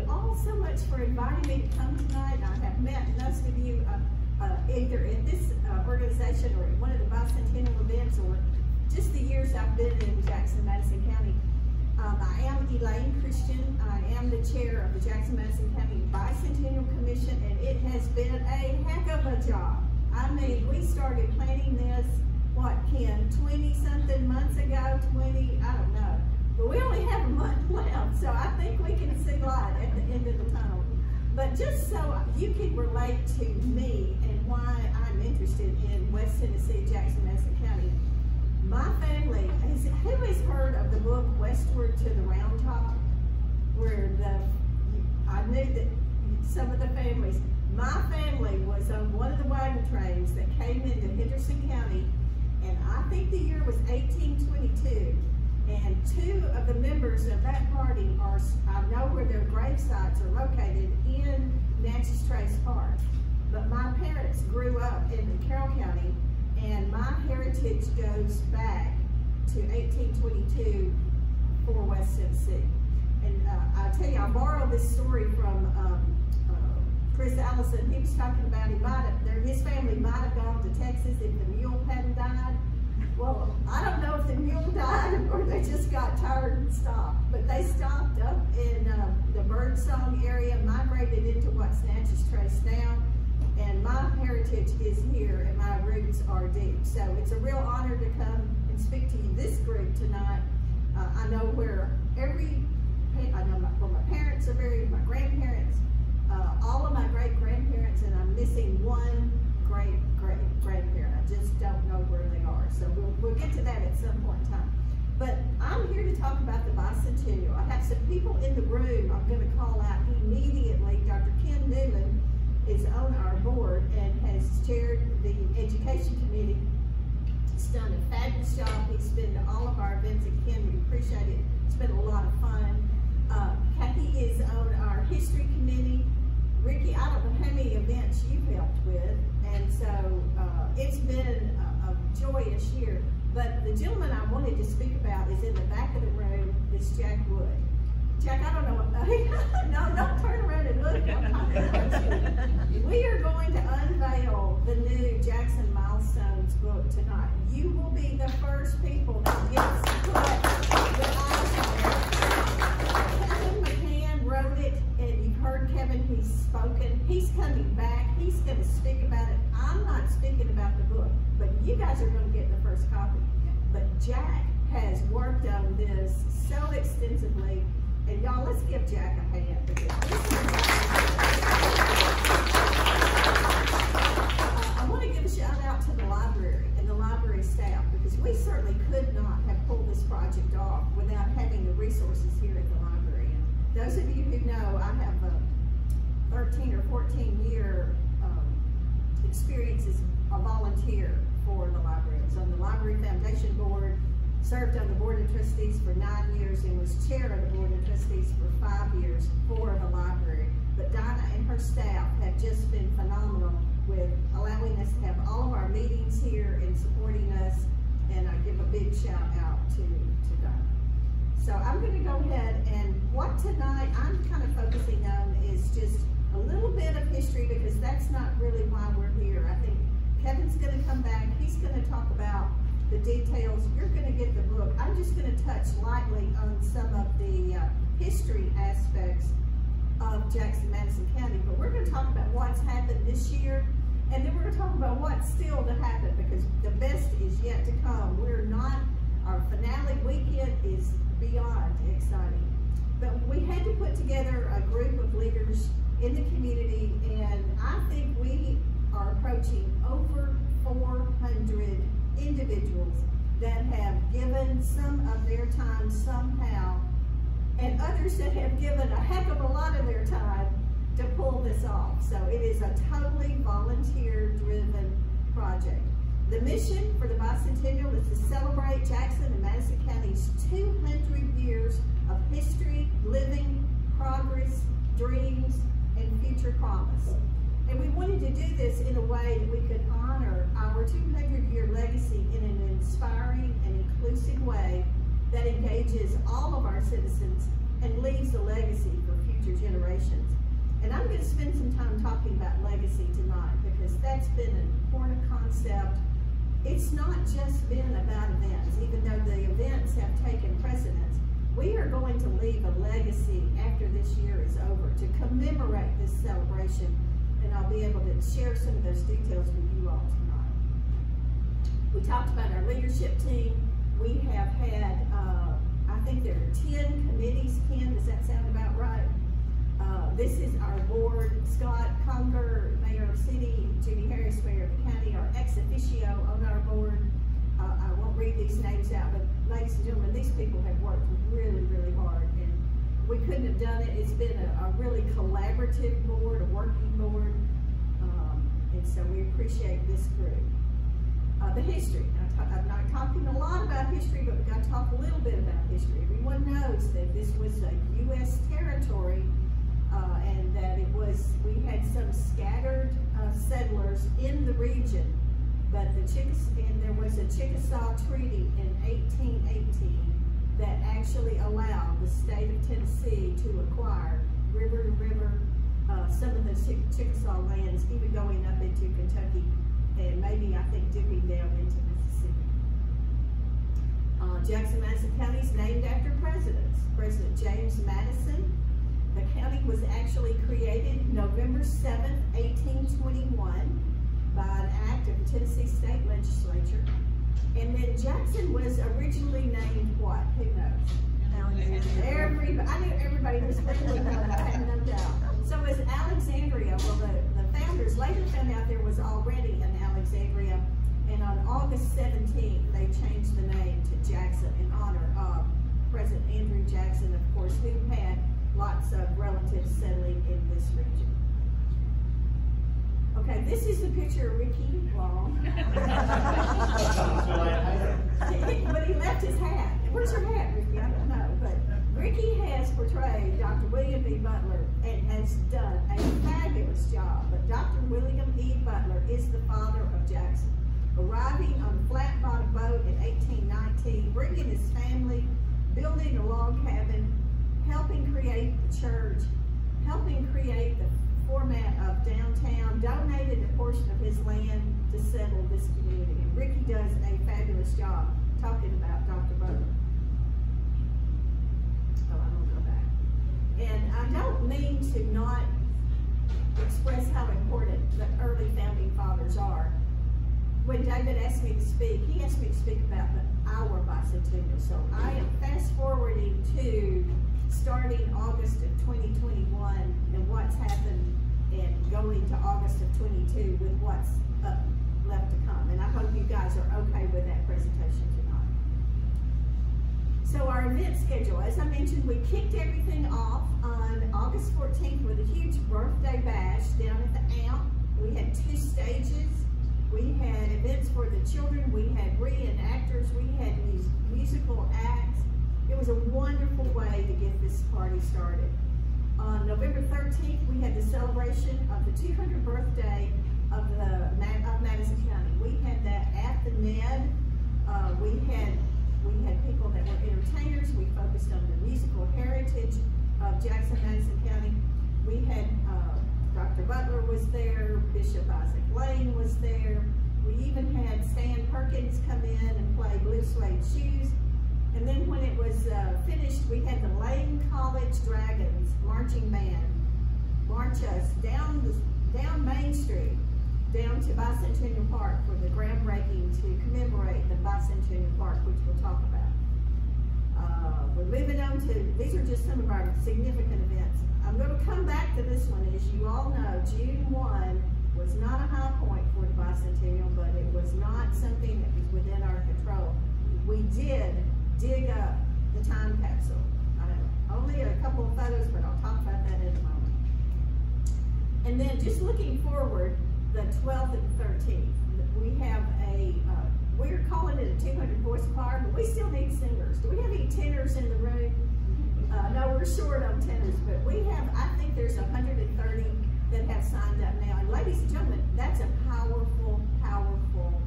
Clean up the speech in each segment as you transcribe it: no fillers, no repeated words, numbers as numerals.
you all so much for inviting me to come tonight. I have met most of you either in this organization or at one of the Bicentennial events or just the years I've been in Jackson-Madison County. I am Elaine Christian. I am the chair of the Jackson-Madison County Bicentennial Commission, and it has been a heck of a job. I mean, we started planning this, what, Ken, 20-something months ago, 20, I don't know. But we only have a month left, so I think we can see light at the end of the tunnel. But just so you can relate to me and why I'm interested in West Tennessee, Jackson-Madison County, my family, who has heard of the book Westward to the Round Top? Where I knew that some of the families, my family was on one of the wagon trains that came into Henderson County, and I think the year was 1822. And two of the members of that party are, I know where their grave sites are located in Natchez Trace Park. But my parents grew up in Carroll County, and my heritage goes back to 1822 for West Tennessee. And I tell you, I borrowed this story from Chris Allison. He was talking about his family might have gone to Texas if the mule hadn't died. Well, I don't know if the mule died or they just got tired and stopped, but they stopped up in the Birdsong area, migrated into what's Natchez Trace now, and my heritage is here and my roots are deep. So it's a real honor to come and speak to you, this group tonight. I know where I know where my parents are buried, my grandparents, all of my great-grandparents, and I'm missing one great-great-grandparent. I just don't know where they are. So we'll get to that at some point in time. But I'm here to talk about the Bicentennial. I have some people in the room I'm going to call out immediately. Dr. Ken Newman is on our board and has chaired the Education Committee. He's done a fabulous job. He's been to all of our events, and Ken, we appreciate it. It's been a lot of fun. Kathy is on our History Committee. Ricky, I don't know how many events you've helped with, and so it's been a joyous year. But the gentleman I wanted to speak about is in the back of the room. It's Jack Wood. Jack, I don't know what, no, don't turn around and look. I'm talking about you. We are going to unveil the new Jackson Milestones book tonight. You will be the first people that gets to put the Kevin McCann wrote it, and you've heard Kevin, he's spoken. He's coming back. He's going to speak about it. I'm not speaking about the book, but you guys are going to get the first copy. But Jack has worked on this so extensively. And y'all, let's give Jack a hand. I want to give a shout out to the library and the library staff, because we certainly could not have pulled this project off without having the resources here at the library. And those of you who know, I have a 13 or 14-year experience as a volunteer for the library. I was on the Library Foundation Board, served on the Board of Trustees for 9 years, and was chair of the Board of Trustees for 5 years for the library. But Dinah and her staff have just been phenomenal with allowing us to have all of our meetings here and supporting us, and I give a big shout out to Dinah. So I'm going to go ahead, and what tonight I'm kind of focusing on is just a little bit of history, because that's not really why we're here. I think Kevin's going to come back. He's going to talk about the details. You're going to get the book. I'm just going to touch lightly on some of the history aspects of Jackson-Madison County, but we're going to talk about what's happened this year, and then we're going to talk about what's still to happen, because the best is yet to come. Our finale weekend is beyond exciting. But we had to put together a group of leaders in the community, and I think we are approaching over 400 individuals that have given some of their time somehow, and others that have given a heck of a lot of their time to pull this off. So it is a totally volunteer-driven project. The mission for the Bicentennial is to celebrate Jackson and Madison County's 200 years of history, living, progress, dreams, and future promise. And we wanted to do this in a way that we could honor our 200-year legacy in an inspiring and inclusive way that engages all of our citizens and leaves a legacy for future generations. going to spend some time talking about legacy tonight because that's been an important concept. It's not just been about events, even though the events have taken precedence. We are going to leave a legacy after this year is over to commemorate this celebration, and I'll be able to share some of those details with you all tonight. We talked about our leadership team. We have had, I think there are 10 committees. Ken, does that sound about right? This is our board. Scott Conger, Mayor of the City, Judy Harris, Mayor of the County, our ex officio on our board. I won't read these names out, but ladies and gentlemen, these people have worked really, really hard, and we couldn't have done it. It's been a really collaborative board, a working board, and so we appreciate this group. The history. I'm not talking a lot about history, but we've got to talk a little bit about history. Everyone knows that this was a U.S. territory, and that we had some scattered settlers in the region, but there was a Chickasaw Treaty in 1818 that actually allowed the state of Tennessee to acquire river to river some of the Chickasaw lands, even going up into Kentucky, and maybe, I think, dipping down into Mississippi. Jackson-Madison County is named after presidents. President James Madison. The county was actually created November 7th, 1821 by an act of the Tennessee State Legislature. And then Jackson was originally named what? Who knows? Alexandria. I knew everybody was really known, I have no doubt. So it was Alexandria. Well, the founders later found out there was already an Alexandria, and on August 17th, they changed the name to Jackson in honor of President Andrew Jackson, of course, who had lots of relatives settling in this region. Okay, this is the picture of Ricky Long. But he left his hat. Where's your hat, Ricky? I don't know. But Ricky has portrayed Dr. William E. Butler and has done a fabulous job. But Dr. William E. Butler is the father of Jackson. Arriving on a flat-bottom boat in 1819, bringing his family, building a log cabin, helping create the church, helping create the format of downtown, donated a portion of his land to settle this community. And Ricky does a fabulous job talking about Dr. Butler. Oh, I don't go back. And I don't mean to not express how important the early founding fathers are. When David asked me to speak, he asked me to speak about our bicentennial. So I am fast forwarding to starting August of 2021 and what's happened, and going to August of 22 with what's left to come. And I hope you guys are okay with that presentation tonight. So our event schedule, as I mentioned, we kicked everything off on August 14th with a huge birthday bash down at the AMP. We had 2 stages. We had events for the children. We had reenactors. We had musical acts. It was a wonderful way to get this party started. On November 13th, we had the celebration of the 200th birthday of Madison County. We had that at the NED. We had people that were entertainers. We focused on the musical heritage of Jackson-Madison County. We had Dr. Butler was there, Bishop Isaac Lane was there. We even had Stan Perkins come in and play Blue Suede Shoes. And then when it was finished, we had the Lane College Dragons marching band march us down Main Street, down to Bicentennial Park for the groundbreaking to commemorate the Bicentennial Park, which we'll talk about. We're moving on to, these are just some of our significant events. I'm going to come back to this one. As you all know, June 1 was not a high point for the Bicentennial, but it was not something that was within our control. We did dig up the time capsule. Only a couple of photos, but I'll talk about that in a moment. And then just looking forward, the 12th and 13th, we have we're calling it a 200 voice choir, but we still need singers. Do we have any tenors in the room? No, we're short on tenors, but we have, I think there's 130 that have signed up now. And ladies and gentlemen, that's a powerful, powerful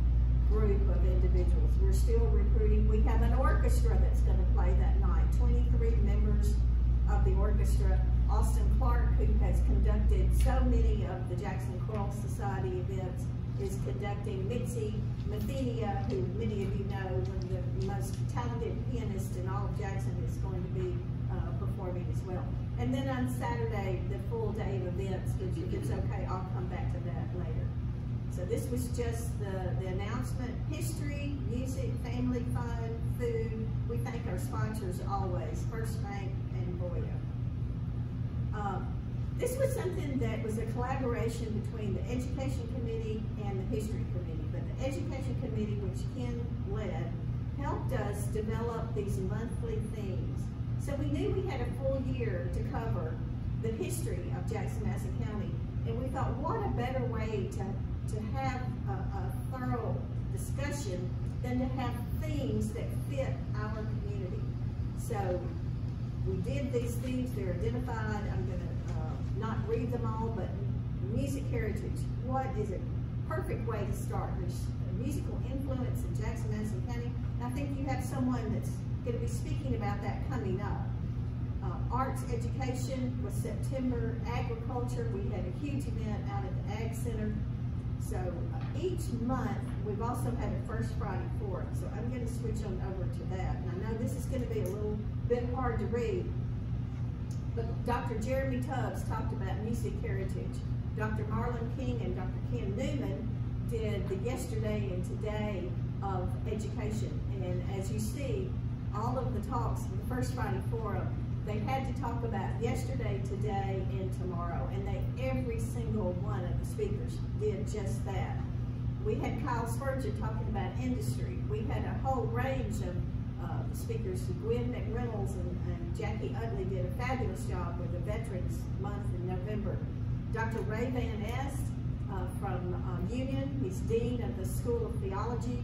group of individuals. We're still recruiting. We have an orchestra that's going to play that night. 23 members of the orchestra. Austin Clark, who has has conducted so many of the Jackson Choral Society events, is conducting Mitzi Mathenia, who many of you know, one of the most talented pianists in all of Jackson, is going to be performing as well. And then on Saturday, the full day of events, which if it's okay, I'll come back to that later. So this was just the announcement. History, music, family fun, food. We thank our sponsors always, First Bank and Boya. This was something that was a collaboration between the Education Committee and the History Committee. But the Education Committee, which Ken led, helped us develop these monthly themes. So we knew we had a full year to cover the history of Jackson-Madison County. And we thought, what a better way to have a thorough discussion than to have themes that fit our community. So we did these themes, they're identified. I'm going to not read them all, but music heritage. What is a perfect way to start? There's musical influence in Jackson-Madison County. And I think you have someone that's going to be speaking about that coming up. Arts education was September. Agriculture, we had a huge event out at the Ag Center. So each month, we've also had a First Friday Forum. So I'm going to switch on over to that. And I know this is going to be a little bit hard to read, but Dr. Jeremy Tubbs talked about music heritage. Dr. Marlon King and Dr. Ken Newman did the yesterday and today of education. And as you see, all of the talks in the First Friday Forum, they had to talk about yesterday, today, and tomorrow. And every single one of the speakers did just that. We had Kyle Spurgeon talking about industry. We had a whole range of speakers. Gwen McReynolds and Jackie Utley did a fabulous job with the Veterans Month in November. Dr. Ray Van Est from Union, he's Dean of the School of Theology.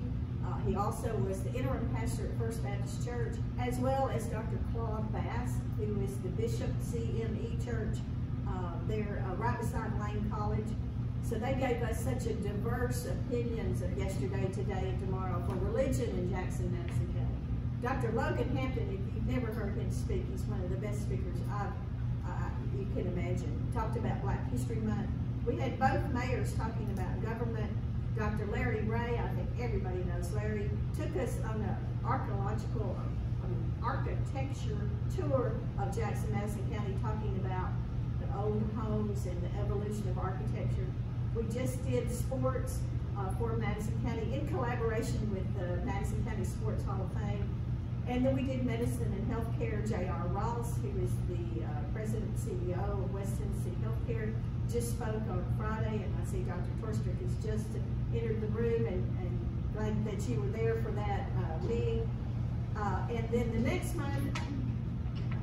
He also was the interim pastor at First Baptist Church, as well as Dr. Claude Bass, who is the Bishop CME Church there right beside Lane College. So they gave us such a diverse opinions of yesterday, today, and tomorrow for religion in Jackson-Madison County. Dr. Logan Hampton, if you've never heard him speak, he's one of the best speakers you can imagine. Talked about Black History Month. We had both mayors talking about government. Dr. Larry Ray, I think everybody knows Larry, took us on an architecture tour of Jackson-Madison County, talking about the old homes and the evolution of architecture. We just did sports for Madison County in collaboration with the Madison County Sports Hall of Fame. And then we did medicine and healthcare. J.R. Ross, who is the president and CEO of West Tennessee Healthcare, just spoke on Friday, and I see Dr. Torstrick has just entered the room, and glad that you were there for that meeting. And then the next month,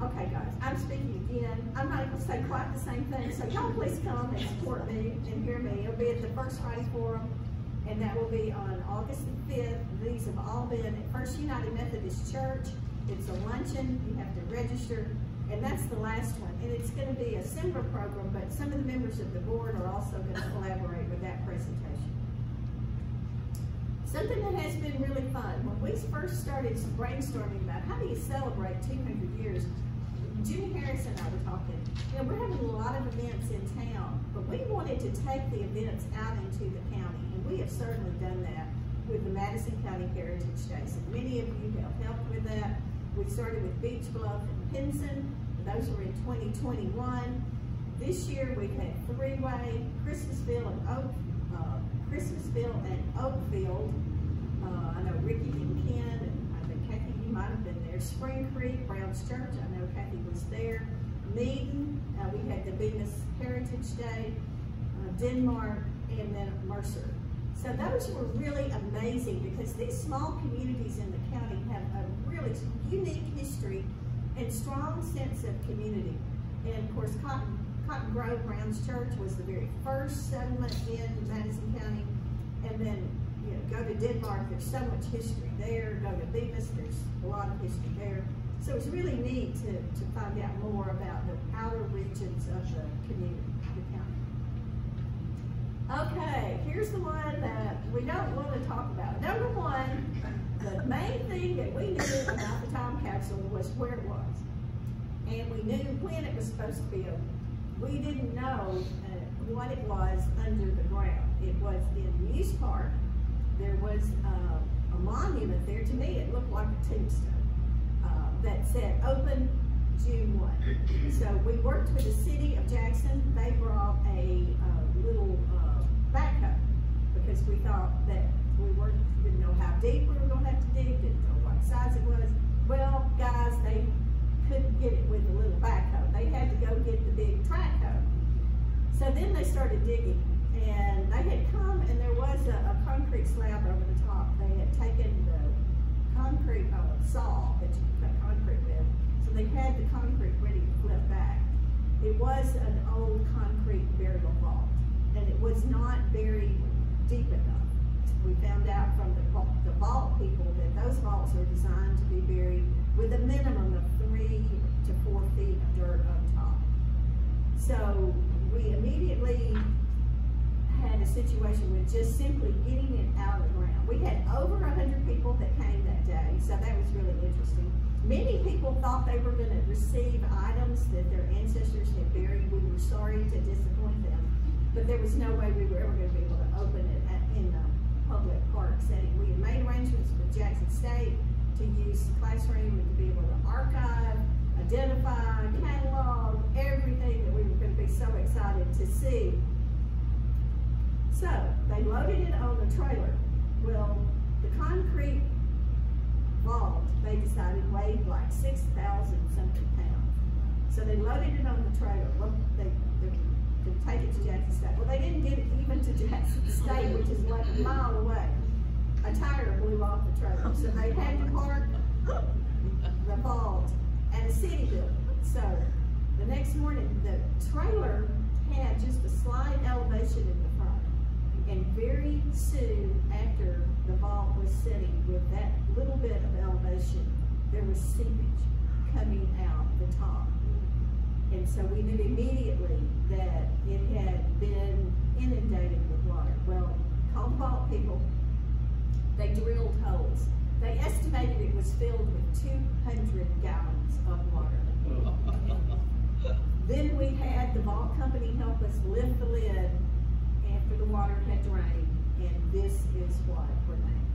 okay guys, I'm speaking again. I'm not going to say quite the same thing, so y'all please come and support me and hear me. It'll be at the First Friday Forum, and that will be on August the 5th. These have all been at First United Methodist Church. It's a luncheon, you have to register, and that's the last one. And it's going to be a similar program, but some of the members of the board are also going to collaborate with that presentation. Something that has been really fun, when we first started brainstorming about how do you celebrate 200 years, Jimmy Harris and I were talking, you know, we're having a lot of events in town, but we wanted to take the events out into the county, and we have certainly done that with the Madison County Heritage Days. And many of you have helped with that. We started with Beach Bluff and Pinson. Those were in 2021. This year we've had three-way, Christmasville and Oakfield. I know Ricky and Ken, and I think Kathy, you might have been there. Spring Creek, Brown's Church, I know Kathy was there. Meaden, we had the Bemis Heritage Day, Denmark, and then Mercer. So those were really amazing because these small communities in the county have a really unique history and strong sense of community. And of course, Cotton Grove Brown's Church was the very first settlement in Madison County. And then, you know, go to Denmark, there's so much history there. Go to Bemis, there's a lot of history there. So it's really neat to find out more about the outer regions of the community, the county. Okay, here's the one that we don't want to talk about. Number one, the main thing that we knew about the time capsule was where it was. And we knew when it was supposed to be open. we didn't know what it was under the ground. It was in Muse Park. There was a monument there. To me, it looked like a tombstone that said open June 1. So we worked with the city of Jackson. They brought a little backhoe because we thought that didn't know how deep we were going to have to dig, didn't know what size it was. Well, guys, they couldn't get it with a little backhoe. They had to go get the big track hoe. So then they started digging, and they had come, and there was a concrete slab over the top. They had taken the concrete saw that you cut concrete with, so they had the concrete ready to flip back. It was an old concrete burial vault, and it was not very deep enough. We found out from the vault people that those vaults are designed to be buried with a minimum of 3 to 4 feet of dirt on top. So we immediately had a situation with just simply getting it out of the ground. We had over 100 people that came that day, so that was really interesting. Many people thought they were going to receive items that their ancestors had buried. We were sorry to disappoint them, but there was no way we were ever going to be able to open it in the public park setting. We had made arrangements with Jackson State to use the classroom and to be able to archive, identify, catalog, everything that we were going to be so excited to see. So they loaded it on the trailer. Well, the concrete vault, they decided weighed like 6,000 something pounds. So they loaded it on the trailer. Well, they take it to Jackson State. Well, they didn't get it even to Jackson State, which is like a mile away. A tire blew off the trailer. So they had to park the vault at a city building. So the next morning, the trailer had just a slight elevation in the front. And very soon after the vault was sitting with that little bit of elevation, there was seepage coming out the top. And so we knew immediately that it had been inundated with water. Well, called the vault people. They drilled holes. They estimated it was filled with 200 gallons of water. Then we had the vault company help us lift the lid after the water had drained, and this is what remained.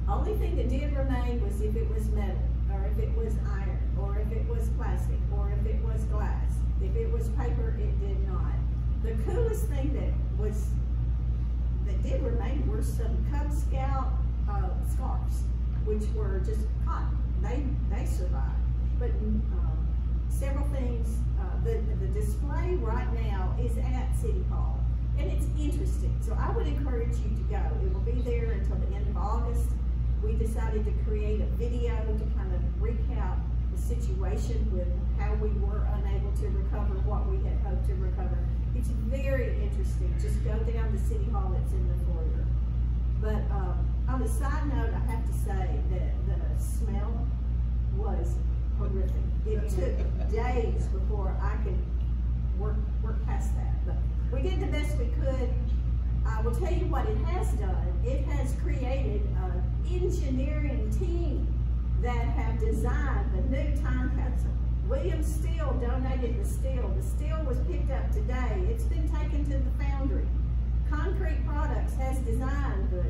Only thing that did remain was if it was metal, or if it was iron, or if it was plastic, or if it was glass. If it was paper, it did not. The coolest thing that did remain were some Cub Scout scarves, which were just cotton. They survived. But several things, the display right now is at City Hall, and it's interesting. So I would encourage you to go. It will be there until the end of August. We decided to create a video to kind of recap the situation with how we were unable to recover what we had hoped to recover. It's very interesting. Just go down to City Hall, it's in the foyer. But on a side note, I have to say that the smell was horrific. It took days before I could work past that. But we did the best we could. I will tell you what it has done. It has created an engineering team that have designed the new time capsule. William Steele donated the steel. The steel was picked up today. It's been taken to the foundry. Concrete Products has designed the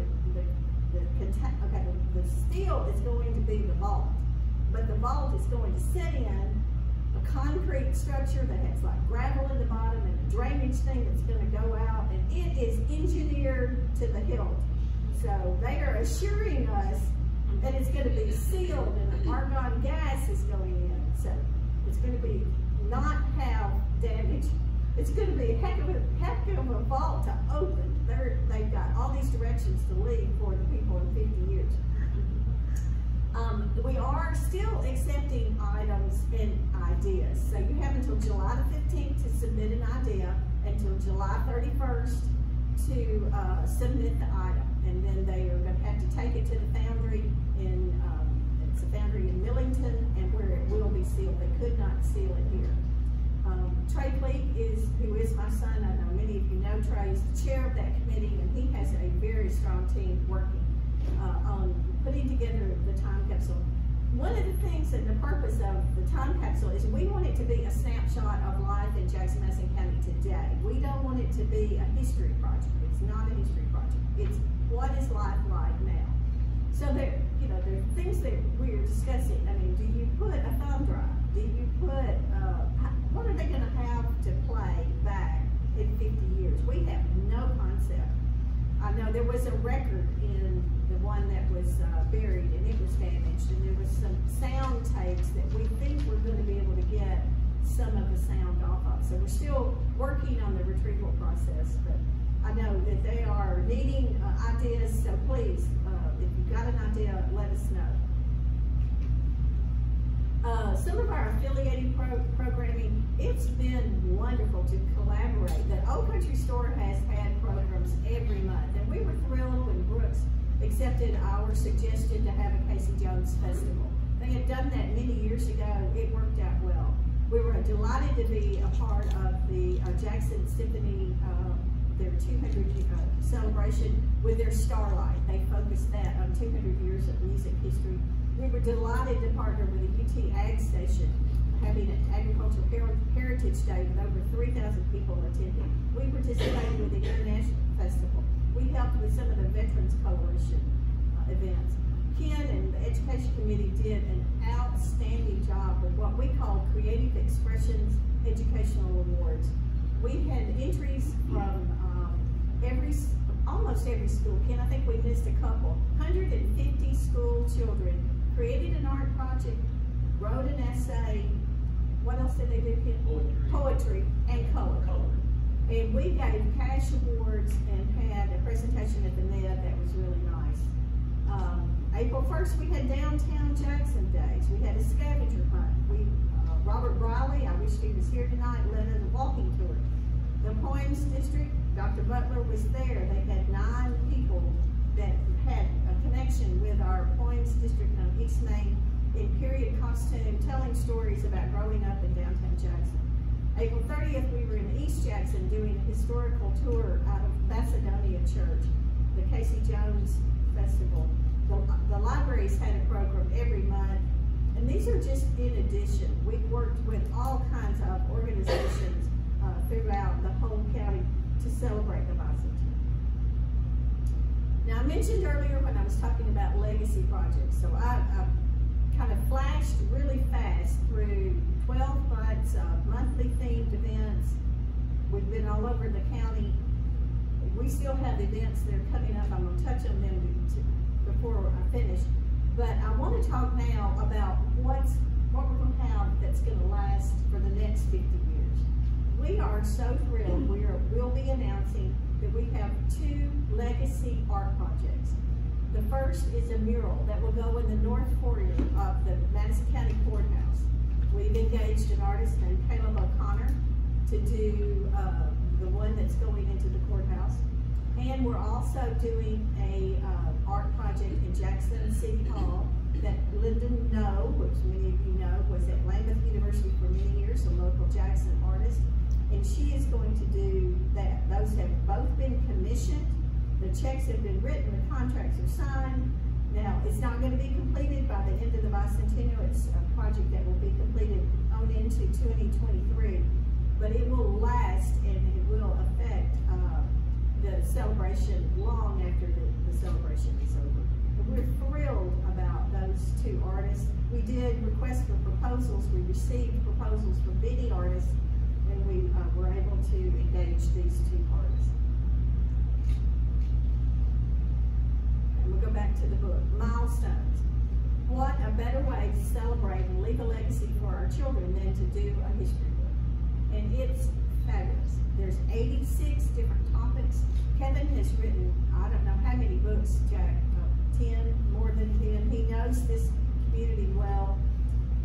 steel is going to be the vault, but the vault is going to sit in a concrete structure that has like gravel in the bottom and a drainage thing that's going to go out, and it is engineered to the hilt. So they are assuring us that it's going to be sealed and argon gas is going in. So it's going to be not have damage. It's going to be a heck of a vault to open. They've got all these directions to leave for the people in 50 years. We are still accepting items and ideas. So you have until July the 15th to submit an idea, until July 31st to submit the item. And then they are going to have to take it to the foundry it's a foundry in Millington, and where it will be sealed. They could not seal it here. Trey Pleak who is my son. I know many of you know Trey is the chair of that committee, and he has a very strong team working on putting together the time capsule. One of the things and the purpose of the time capsule is we want it to be a snapshot of life in Jackson to be a history project. It's not a history project. It's what is life like now. So there are things that we're discussing. I mean, do you put a thumb drive? Do you put, what are they going to have to play back in 50 years? We have no concept. I know there was a record in the one that was buried, and it was damaged, and there was some sound tapes that we think we're going to be able to get some of the sound off of. So we're still working on the retrieval process, but I know that they are needing ideas, so please, if you've got an idea, let us know. Some of our affiliated programming, it's been wonderful to collaborate. The Old Country Store has had programs every month, and we were thrilled when Brooks accepted our suggestion to have a Casey Jones Festival. They had done that many years ago. It worked out well. We were delighted to be a part of the Jackson Symphony, their 200 celebration with their Starlight. They focused that on 200 years of music history. We were delighted to partner with the UT Ag Station, having an Agricultural Heritage Day with over 3,000 people attending. We participated with the International Festival. We helped with some of the Veterans Coalition events. Ken and the Education Committee did an outstanding job with what we call Creative Expressions Educational Awards. We had entries from almost every school. Ken, I think we missed a couple. 150 school children created an art project, wrote an essay. What else did they do, Ken? Poetry and color. And we gave cash awards and had a presentation at the Med that was really nice. April 1st, we had Downtown Jackson Days. We had a scavenger hunt. Robert Briley, I wish he was here tonight, led a walking tour. The Poems District, Dr. Butler was there. They had 9 people that had a connection with our Poems District on East Main in period costume, telling stories about growing up in downtown Jackson. April 30th, we were in East Jackson doing a historical tour out of Macedonia Church, the Casey Jones Festival. The libraries had a program every month, and these are just in addition. We've worked with all kinds of organizations throughout the whole county to celebrate the Bicentennial. Now, I mentioned earlier when I was talking about legacy projects, so I kind of flashed really fast through 12 months of monthly themed events. We've been all over the county. We still have events that are coming up. I'm going to touch on them before I finish. But I want to talk now about what we're going to have that's going to last for the next 50 years. We are so thrilled. We'll be announcing that we have 2 legacy art projects. The first is a mural that will go in the north foyer of the Madison County Courthouse. We've engaged an artist named Caleb O'Connor to do the one that's going into the courthouse. And we're also doing a art project in Jackson City Hall that Lyndon Noe, which many of you know, was at Lambeth University for many years, a local Jackson artist. And she is going to do that. Those have both been commissioned. The checks have been written, the contracts are signed. Now, it's not going to be completed by the end of the Bicentennial. It's a project that will be completed on into 2023. But it will last, and it will affect the celebration long after the celebration is over. And we're thrilled about those 2 artists. We did request for proposals. We received proposals from many artists, and we were able to engage these 2 artists. And we'll go back to the book, Milestones. What a better way to celebrate and leave a legacy for our children than to do a history book. And it's fabulous. There's 86 different topics. Kevin has written, I don't know how many books, Jack, 10, more than 10. He knows this community well.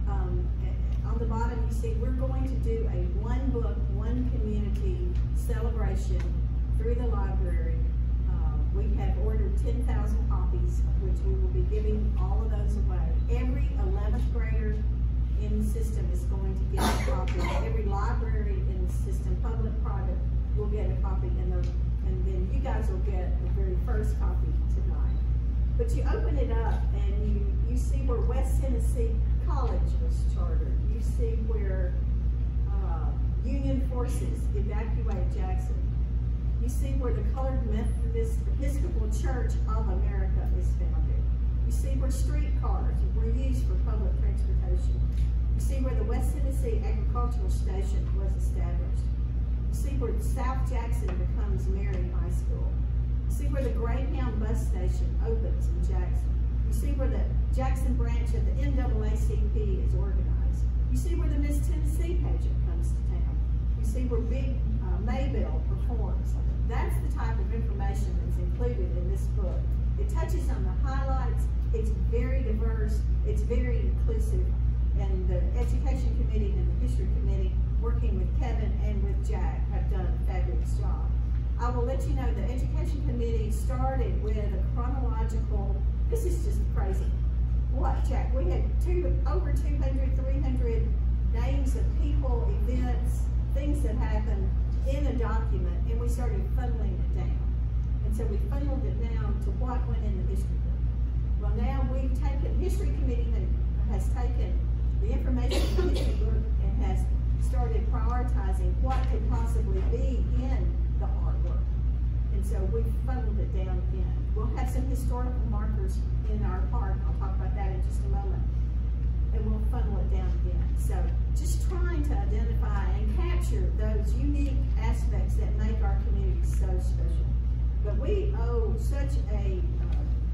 On the bottom, you see, we're going to do a 1 book, 1 community celebration through the library. We have ordered 10,000 copies, of which we will be giving all of those away. Every 11th grader in the system is going to get a copy. Every library in the system, public, private, will get a copy, and then you guys will get the very first copy tonight. But you open it up, and you see where West Tennessee College was chartered. You see where Union forces evacuate Jackson. You see where the Colored Methodist Episcopal Church of America is founded. You see where streetcars were used for public transportation. You see where the West Tennessee Agricultural Station was established. You see where South Jackson becomes Marion High School. You see where the Greyhound bus station opens in Jackson. You see where the Jackson branch of the NAACP is organized. You see where the Miss Tennessee pageant comes to town. You see where Big Maybelle performs. That's the type of information that's included in this book. It touches on the highlights. It's very diverse. It's very inclusive. And the Education Committee and the History Committee, working with Kevin and with Jack, have done a fabulous job. I will let you know the Education Committee started with a chronological, this is just crazy. What, Jack? We had over 200, 300 names of people, events, things that happened in a document, and we started funneling it down. And so we funneled it down to what went in the history book. Well, now we've taken, History Committee has taken the information in the history book and has started prioritizing what could possibly be in the artwork. And so we've funneled it down again. We'll have some historical markers in our park. I'll talk about that in just a moment. And we'll funnel it down again. So just trying to identify and capture those unique aspects that make our community so special. But we owe such a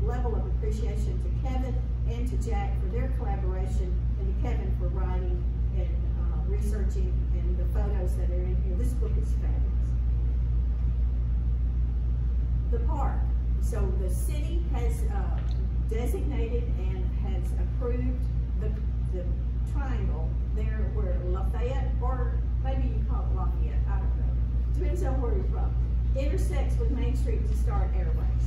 level of appreciation to Kevin and to Jack for their collaboration, and to Kevin for writing and researching and the photos that are in here. This book is fabulous. The park. So the city has designated and has approved the triangle there where Lafayette, or maybe you call it Lafayette, I don't know. Depends on where you're from. Intersects with Main Street to start Airways.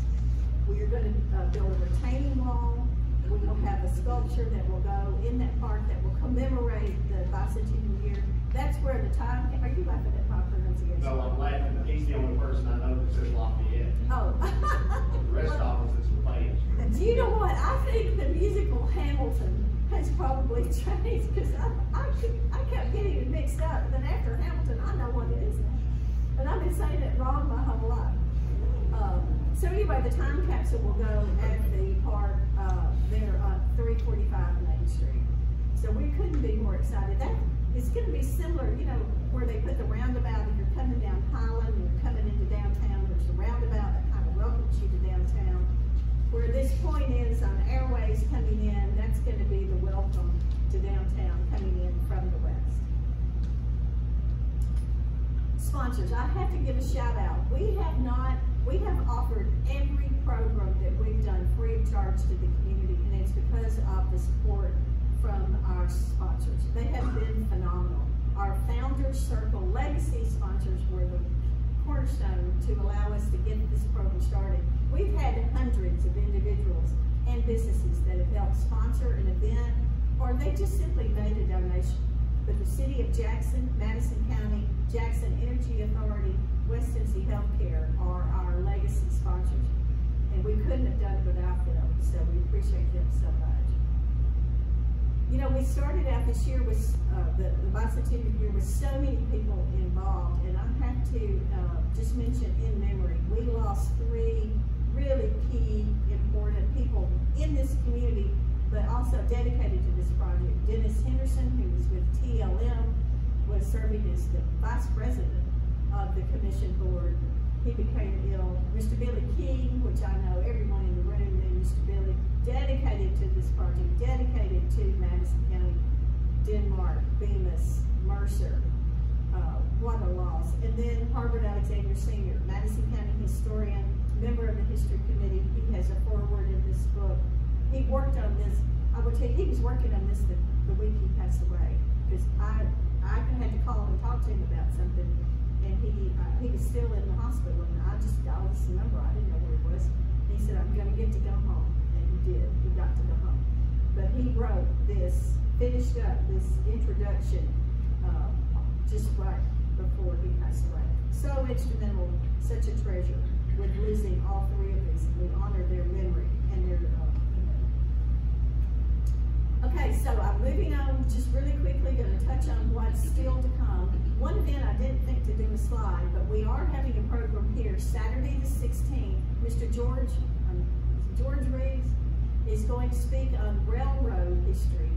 We are going to build a retaining wall. We will have a sculpture that will go in that park that will commemorate the Bicentennial year. That's where the time, are you laughing at my pronunciation? No, I'm laughing, but he's the only person I know that says Lafayette. Oh. The rest of us is Lafayette. Do you know what? I think the musical Hamilton has probably changed, because I kept getting it mixed up. And then after Hamilton, I know what it is now. And I've been saying it wrong my whole life. So anyway, the time capsule will go at the park there on 345 Main Street. So we couldn't be more excited. That it's going to be similar, you know, where they put the roundabout. If you're coming down Highland and you're coming into downtown, there's a roundabout that kind of welcomes you to downtown. Where this point is on Airways coming in, that's going to be the welcome to downtown coming in from the west. Sponsors, I have to give a shout out. We have offered every program that we've done free of charge to the community, and it's because of the support from our sponsors. They have been phenomenal. Our Founders Circle Legacy sponsors were the cornerstone to allow us to get this program started. We've had hundreds of individuals and businesses that have helped sponsor an event, or they just simply made a donation. But the City of Jackson, Madison County, Jackson Energy Authority, West Tennessee Healthcare are our legacy sponsors. And we couldn't have done it without them, so we appreciate them so much. You know, we started out this year with the Bicentennial year with so many people involved, and I have to just mention in memory, we lost 3 really key, important people in this community, but also dedicated to this project. Dennis Henderson, who was with TLM, was serving as the vice president of the commission board. He became ill. Mr. Billy King, which I know everyone in the room knew Mr. Billy, dedicated to this project, dedicated to Madison County, Denmark, Bemis, Mercer. What a loss. And then Harvard Alexander Sr., Madison County historian, member of the History Committee. He has a foreword in this book. He worked on this, I would tell you, he was working on this the week he passed away, because I had to call him and talk to him about something, and he was still in the hospital, and I just dialed his number. I didn't know where he was. And he said, I'm going to get to go home, and he did. He got to go home. But he wrote this, finished up this introduction just right before he passed away. So instrumental, such a treasure with losing all 3 of these. We honor their memory and their commitment. Okay, so I'm moving on just really quickly, going to touch on what's still to come. one event I didn't think to do a slide, but we are having a program here Saturday the 16th. Mr. George Riggs is going to speak on railroad history,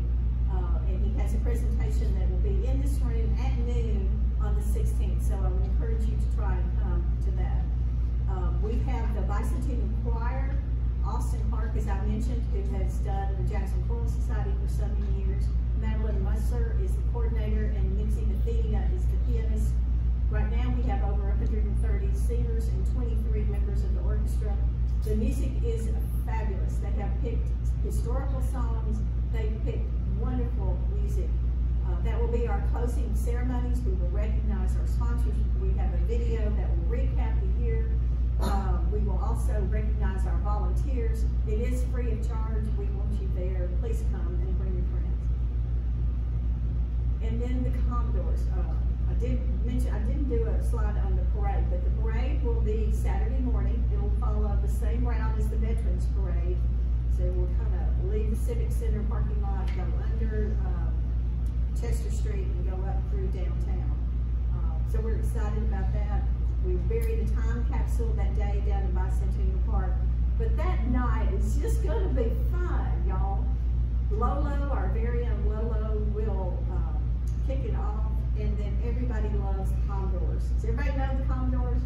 and he has a presentation that will be in this room at noon on the 16th. So I would encourage you to try and come to that. We have the Bicentennial Choir, Austin Clark, as I mentioned, who has done the Jackson-Madison Society for so many years. Madeline Musser is the coordinator, and Nixie Athenia is the pianist. Right now we have over 130 singers and 23 members of the orchestra. The music is fabulous. They have picked historical songs. They've picked wonderful music. That will be our closing ceremonies. We will recognize our sponsors. We have a video that will recap the year. We will also recognize our volunteers. It is free of charge. We want you there. Please come and bring your friends. And then the Commodores. I did mention, I didn't do a slide on the parade, but the parade will be Saturday morning. It will follow the same route as the Veterans Parade. So we'll kind of leave the Civic Center parking lot, go under Chester Street, and go up through downtown. So we're excited about that. We buried a time capsule that day down in Bicentennial Park. But that night is just going to be fun, y'all. Lolo, our very own Lolo, will kick it off. And then everybody loves the Commodores. Does everybody know the Commodores?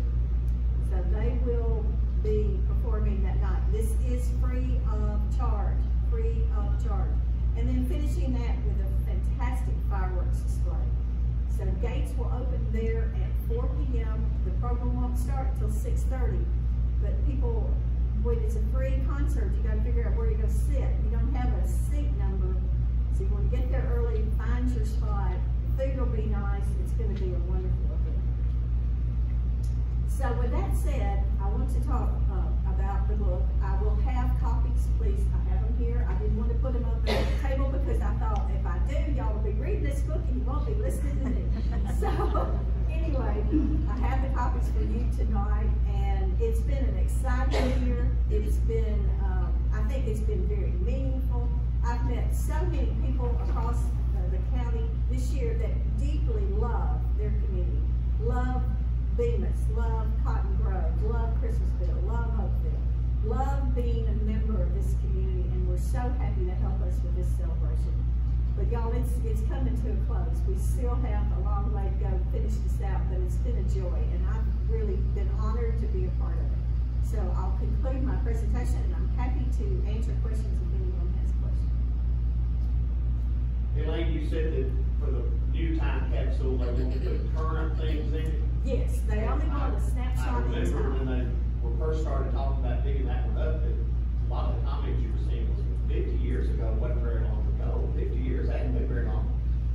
So they will be performing that night. This is free of charge, free of charge. And then finishing that with a fantastic fireworks display. So gates will open there at 4 p.m. The program won't start until 6:30. But people, when it's a free concert, you got to figure out where you're going to sit. You don't have a seat number, so you want to get there early, find your spot. Food will be nice. It's going to be a wonderful event. So with that said, I want to talk about the book. I will have copies, please. I have them here. I didn't want to put them on the table because I thought if I do, y'all will be reading this book and you won't be listening to me. So anyway, I have the copies for you tonight, and it's been an exciting year. It's been, I think it's been very meaningful. I've met so many people across the county this year that deeply love their community, love Bemis, love Cotton Grove, love Christmasville, love Hopeville, love being a member of this community, and we're so happy to help us with this celebration. But y'all, it's coming to a close. We still have a long way to go to finish this out, but it's been a joy, and I've really been honored to be a part of it. So I'll conclude my presentation, and I'm happy to answer questions if anyone has questions. Elaine, you said that for the new time capsule, they want to put current things in it. Yes, they only want a snapshot in time. I remember when they were first started talking about digging that one up, that a lot of the comments you were seeing was 50 years ago, wasn't very long ago. 50 years hadn't been very long.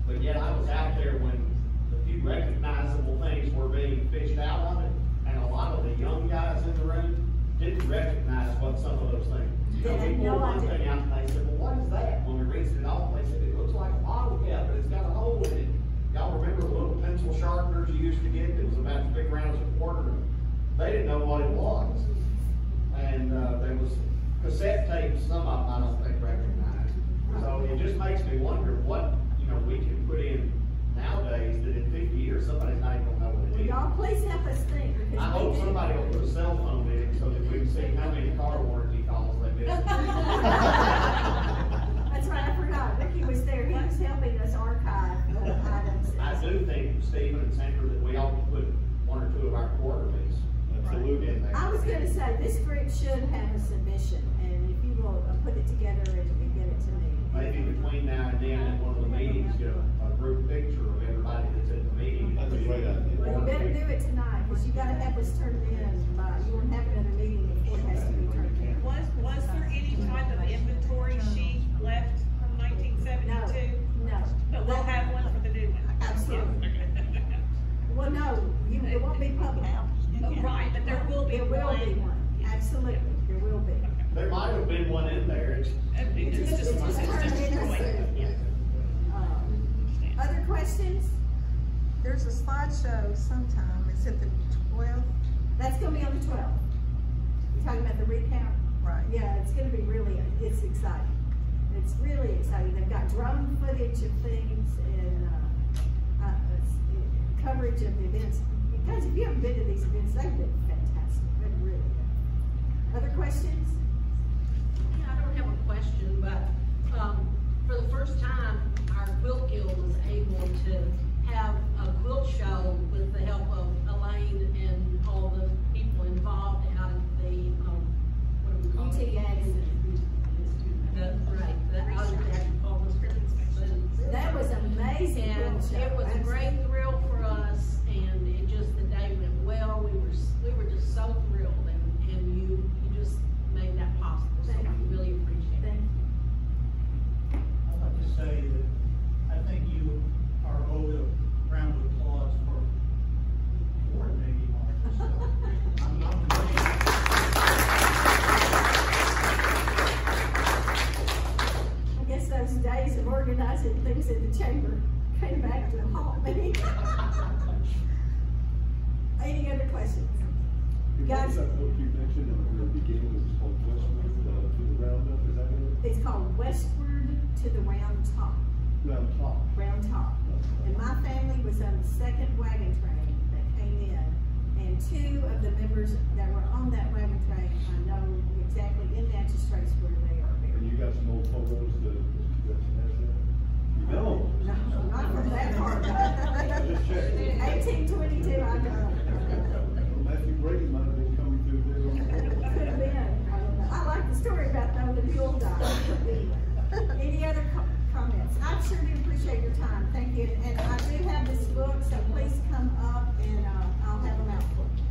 But yet I was out there when the few recognizable things were being fished out of it, and a lot of the young guys in the room didn't recognize what some of those things. You know, we pulled one thing out and they said, well, what is that? When we rinsed it off, they said, it looks like a bottle cap, but it's got a hole in it. Y'all remember the little pencil sharpeners you used to get that was about as big around as a quarter? They didn't know what it was. And there was cassette tapes, some of them I don't think recognized. So it just makes me wonder what, you know, we can put in nowadays that in 50 years somebody's not even gonna know what it is. Y'all please help us think. I hope somebody will put a cell phone in it so that we can see how many car warranty calls they get. That's right, I forgot. Ricky was there. He was helping us archive items. I do think, Stephen and Sandra, that we ought to put one or two of our quarterlies in there. I was going to say, this group should have a submission, and if you will put it together and get it to me. Maybe between now and then at one of the meetings, get a group picture of everybody that's at the meeting. That's a great idea. Well, you better do it tonight, because you got to have this turned in by, you won't have another meeting before it has to be turned in. Was there any type of inventory sheet left from 1972? No. But we'll have one for the new one. Absolutely. Well, no, it won't be public. Oh, right, but there will be There will be one. Absolutely, there will be. There might have been one in there. It's just destroyed. Other questions? There's a slideshow sometime. Is it the 12th? That's going to be on the 12th. You're talking about the recount? Right. Yeah, it's going to be really, it's exciting. It's really exciting. They've got drone footage of things, and coverage of the events. Guys, if you haven't been to these events, they've been fantastic. They've really been. Other questions? Yeah, I don't have a question, but for the first time, our quilt guild was able to have a quilt show with the help of Elaine and all the people involved out at the, what do we call it? That was amazing. And it was a great thrill for us, and it just, the day went well. We were just so thrilled, and you just made that possible, so we really appreciate it. I'd like to say that I think you are owed a round of applause for coordinating all this stuff. I'm I guess those days of organizing things in the chamber came back to haunt me. Any other questions? Guys, That book you mentioned in the very beginning was called Westward to the Roundup, is that it? it's called Westward to the Round Top. Round Top. Round Top. And my family was on the second wagon train that came in, and two of the members that were on that wagon train, I know exactly in Natchez Straits where they are And buried. you got some old photos that Jackson has there? You got them? No, not from that part. Just checking. 1822, I know. Matthew Brady might have been coming through there. Could have been, I don't know. I like the story about though the mule died. Any other comments? I sure do appreciate your time, thank you. And I do have this book, so please come up and I'll have them out for you.